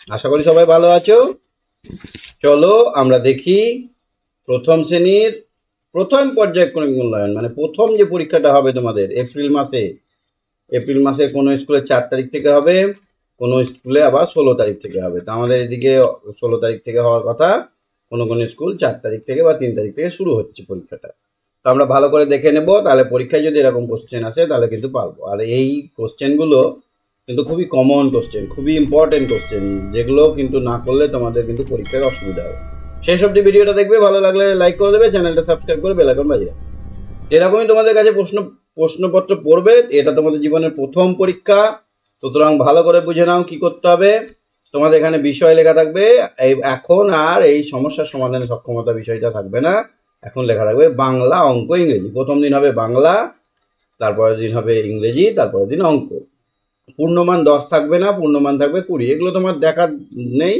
আশা করি সবাই ভালো আছো। চলো আমরা দেখি প্রথম শ্রেণীর প্রথম পর্যায়ক্রমিক মূল্যায়ন, মানে প্রথম যে পরীক্ষাটা হবে তোমাদের এপ্রিল মাসে কোনো স্কুলে 4 তারিখ থেকে হবে, কোনো স্কুলে আবার 16 তারিখ থেকে হবে। তো আমাদের এদিকে 16 তারিখ থেকে হওয়ার কথা, কোনো কোনো স্কুল 4 তারিখ থেকে বা 3 তারিখ থেকে শুরু হচ্ছে পরীক্ষাটা। তো আমরা ভালো করে দেখে নেব, তাহলে পরীক্ষায় যদি এরকম কোশ্চেন আসে তাহলে কিন্তু পারবো। আর এই কোশ্চেনগুলো কিন্তু খুবই কমন কোশ্চেন, খুবই ইম্পর্টেন্ট কোশ্চেন, যেগুলো কিন্তু না করলে তোমাদের কিন্তু পরীক্ষায় অসুবিধা হবে। শেষ অবধি ভিডিওটা দেখবে, ভালো লাগলে লাইক করে দেবে, চ্যানেলটা সাবস্ক্রাইব করে বেল আইকন বাজিয়ে রাখবে। এরকমই তোমাদের কাছে প্রশ্নপত্র পড়বে, এটা তোমাদের জীবনের প্রথম পরীক্ষা, সুতরাং ভালো করে বুঝে নাও কি করতে হবে। তোমাদের এখানে বিষয় লেখা থাকবে, এখন আর এই সমস্যার সমাধানের সক্ষমতা বিষয়টা থাকবে না, এখন লেখা থাকবে বাংলা, অঙ্ক, ইংরেজি। প্রথম দিন হবে বাংলা, তারপরের দিন হবে ইংরেজি, তারপরের দিন অঙ্ক। পূর্ণমান 10 থাকবে না, পূর্ণমান থাকবে 20। এগুলো তোমার দেখার নেই,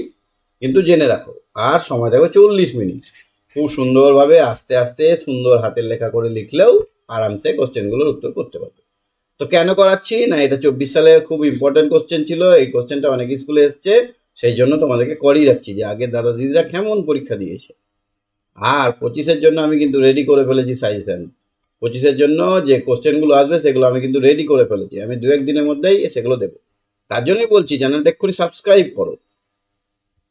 কিন্তু জেনে রাখো। আর সময় থাকবে 40 মিনিট। খুব সুন্দরভাবে আস্তে আস্তে সুন্দর হাতের লেখা করে লিখলেও আরামসে কোশ্চেনগুলোর উত্তর করতে পারবে। তো কেন করাচ্ছি না, এটা 24 সালে খুব ইম্পর্টেন্ট কোশ্চেন ছিল, এই কোশ্চেনটা অনেক স্কুলে এসছে, সেই জন্য তোমাদেরকে করিয়ে রাখছি যে আগে দাদা দিদিরা কেমন পরীক্ষা দিয়েছে। আর 25-এর জন্য আমি কিন্তু রেডি করে ফেলেছি সাজেশন। 25-এর জন্য যে কোশ্চেনগুলো আসবে সেগুলো আমি কিন্তু রেডি করে ফেলেছি, আমি 2-1 দিনের মধ্যেই সেগুলো দেবো। তার জন্যই বলছি চ্যানেলটা এক্ষুনি সাবস্ক্রাইব করো।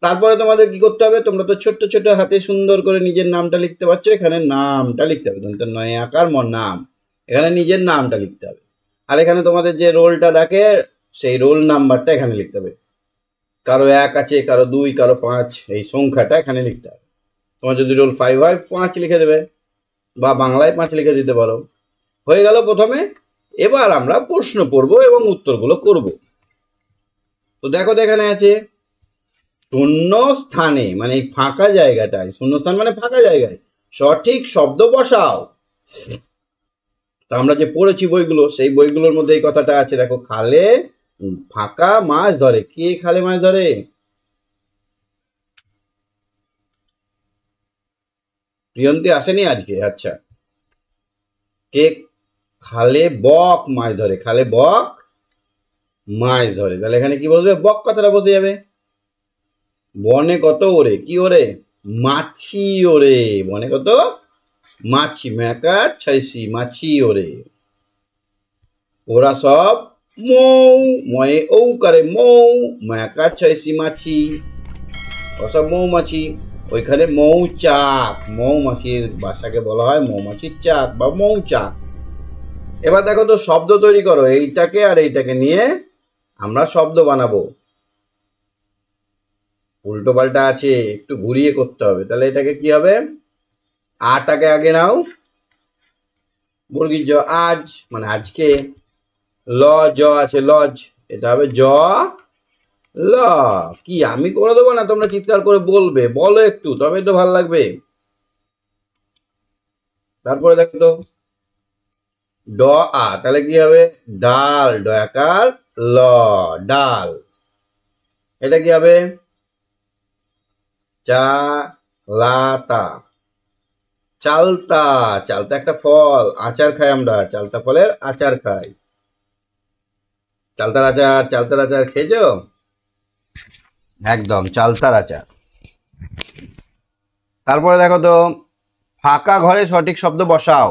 তারপরে তোমাদের কি করতে হবে, তোমরা তো ছোট্ট ছোট্ট হাতে সুন্দর করে নিজের নামটা লিখতে পারছো, এখানে নামটা লিখতে হবে, তোমাদের 9 আকার নাম, এখানে নিজের নামটা লিখতে হবে। আর এখানে তোমাদের যে রোলটা দেখে সেই রোল নাম্বারটা এখানে লিখতে হবে, কারো 1 আছে, কারো 2, কারো 5, এই সংখ্যাটা এখানে লিখতে হবে। তোমার যদি রোল 5 হয় 5 লিখে দেবে, বা বাংলায় 5 লিখে দিতে পারো। হয়ে গেল প্রথমে। এবার আমরা প্রশ্ন পড়ব এবং উত্তরগুলো করব। তো দেখো এখানে আছে শূন্য স্থানে, মানে এই ফাঁকা জায়গাটায়, শূন্য স্থান মানে ফাঁকা জায়গায় সঠিক শব্দ বসাও। তা আমরা যে পড়েছি বইগুলো, সেই বইগুলোর মধ্যে এই কথাটা আছে। দেখো, খালে ফাঁকা মাছ ধরে। কে খালে মাছ ধরে? প্রিয়ন্তী আসেনি আজকে? আচ্ছা, কে খালে বক মাছ ধরে? খালে বক মাছ ধরে, তাহলে এখানে কি বলবে? বক কথাটা বসে যাবে। বনে কত ওরে? কি ওরে? মাছি ওরে। বনে কত? মাছি, মেকা ছাইসি, মাছি ওরে। ওরা সব মৌ, ময়ে ও করে মৌ, মেকা ছাইসি মাছি, ওরা সব মৌমাছি। ওইখানে মৌচাক, মৌমাছির বাসাকে বলা হয় মৌমাছির চাক বা মৌচাক। এবার দেখো তো শব্দ তৈরি করো, এইটাকে আর এইটাকে নিয়ে আমরা শব্দ বানাবো। উল্টো পাল্টা আছে, একটু ঘুরিয়ে করতে হবে। তাহলে এটাকে কি হবে? আটাকে আগে নাও, বর্গীর জ, আজ মানে আজকে। ল জ আছে, লজ, এটা হবে জ ল। কি আমি করে দেবো না, তোমরা চিৎকার করে বলবে, বলো একটু, তবে তো ভালো লাগবে। তারপরে দেখো তো ড আ, তাহলে কি হবে? ডাল, ডয়াকার ল, ডাল। এটা কি হবে? চা লাতা, চালতা। চালতা একটা ফল, আচার খাই আমরা, চালতা ফলের আচার খাই। চালতার আচার, চালতার আচার খেয়েছো? একদম চালতার আচার। তারপরে দেখো তো ফাঁকা ঘরে সঠিক শব্দ বসাও।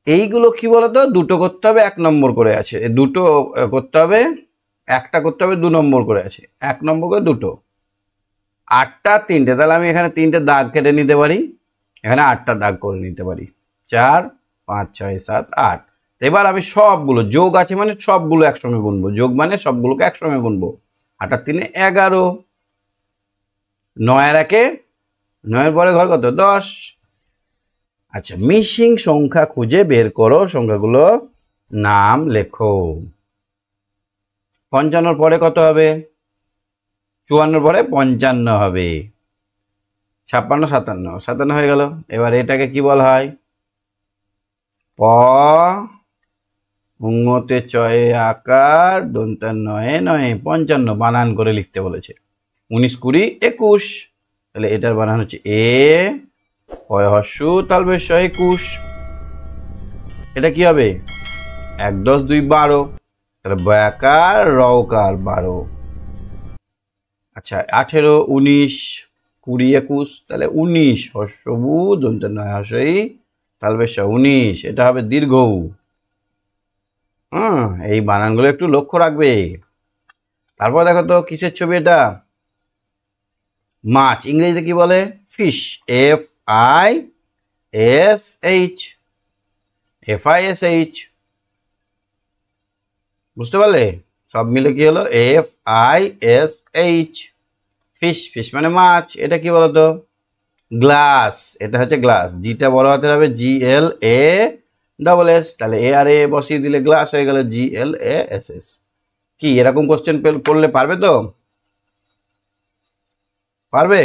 এইগুলো কি বলতো, দুটো করতে হবে, 1 নম্বর করে আছে। দুটো করতে হবে, একটা করতে হবে 2 নম্বর করে আছে, 1 নম্বর করে দুটো। 8টা 3টে, তাহলে আমি এখানে 3টে দাগ কেটে নিতে পারি, এখানে 8টা দাগ করে নিতে পারি। 4 5 6 7 8। এবার আমি সবগুলো যোগ আছে মানে সবগুলো একসঙ্গে গুনবো, যোগ মানে সবগুলোকে একসঙ্গে গুনবো। 8 আর 3 11, 9 আর 1 9, পরে ঘর কত? 10। আচ্ছা, মিসিং সংখ্যা খুঁজে বের করো, সংখ্যাগুলো নাম লেখো। 55 পরে কত হবে? 54 পরে 55 হবে। 56 57, 57 হয়ে গেল। এবার এটাকে কি বলা হয়? প উঙ্গতে চয়ে আকার, দন্তা নয়ে নয়ে, 55 বানান করে লিখতে বলেছে। 19 20 21, তাহলে এটার বানান হচ্ছে এ, পয় হস্যু তালবেশ 21। এটা কি হবে? 1 10 2 12, তাহলে বয়াকার রওকার 12। আচ্ছা 18, 19, 20, 21, তাহলে 19 হর্ষবু দন্ত্য নয় হর্ষই তালবেশ 19, এটা হবে দীর্ঘ উ। এই বানানগুলো একটু লক্ষ্য রাখবে। তারপর দেখো তো কিসের ছবি এটা? মাছ, ইংরেজিতে কি বলে? ফিশ, FISH, FISH, বুঝতে পারলে? সব মিলে কি হলো? FISH, fish. ফিশ মানে মাছ। এটা কি বলতো? গ্লাস, এটা হচ্ছে গ্লাস। জিটা বড় হাতের হবে GLASS, তাহলে এ আর এ বসিয়ে দিলে গ্লাস হয়ে গেল GLASS। কি এরকম কোশ্চেন করলে পারবে তো? পারবে?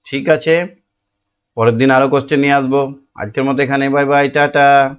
ঠিক আছে, পরের দিন আরো কোশ্চেন নিয়ে আসবো। আজকের মতো এখানে, বাই বাই, টাটা।